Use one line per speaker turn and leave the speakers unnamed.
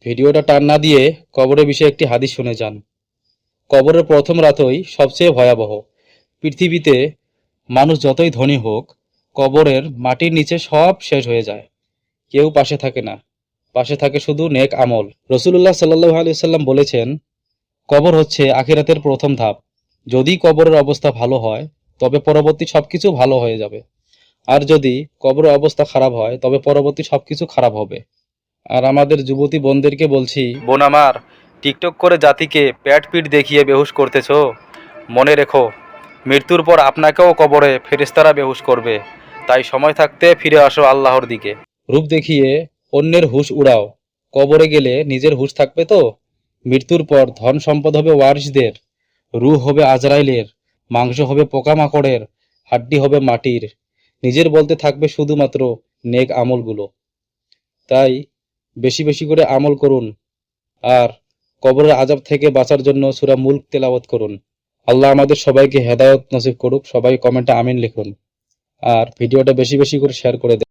ভিডিওটা টান না দিয়ে কবরের বিষয়ে একটি হাদিস শুনে যান। কবরের প্রথম রাতই সবচেয়ে ভয়াবহ। পৃথিবীতে মানুষ যতই ধনী হোক, কবরের মাটির নিচে সব শেষ হয়ে যায়। কেউ পাশে থাকে না, পাশে থাকে শুধু নেক আমল। রাসূলুল্লাহ সাল্লাল্লাহু আলাইহি সাল্লাম বলেছেন, কবর হচ্ছে আখিরাতের প্রথম ধাপ। যদি কবরের অবস্থা ভালো হয়, তবে পরবর্তী সবকিছু ভালো হয়ে যাবে। আর যদি কবরের অবস্থা খারাপ হয়, তবে পরবর্তী সবকিছু খারাপ হবে। আর আমাদের যুবতী বোনদেরকে বলছি, বোন আমার, টিকটক করে জাতিকে প্যাট পিট দেখিয়ে বেহুশ করতেছ। মনে রেখো, মৃত্যুর পর আপনাকেও কবরে ফেরেশতারা বেহুশ করবে। তাই সময় থাকতে ফিরে আসো আল্লাহর দিকে। রূপ দেখিয়ে অন্যের হুশ উড়াও, কবরে গেলে নিজের হুশ থাকবে তো? মৃত্যুর পর ধন সম্পদ হবে ওয়ারিসদের, রূহ হবে আজরাইলের, মাংস হবে পোকামাকড়ের, হাড্ডি হবে মাটির। নিজের বলতে থাকবে শুধুমাত্র নেক আমলগুলো। তাই বেশি বেশি করে আমল করুন, আর কবরের আযাব থেকে বাঁচার জন্য সূরা মুলক তেলাওয়াত করুন। আল্লাহ আমাদের সবাইকে হেদায়েত নসিব করুক। সবাই কমেন্টে আমিন লিখুন, আর ভিডিওটা বেশি বেশি করে শেয়ার করে দেন।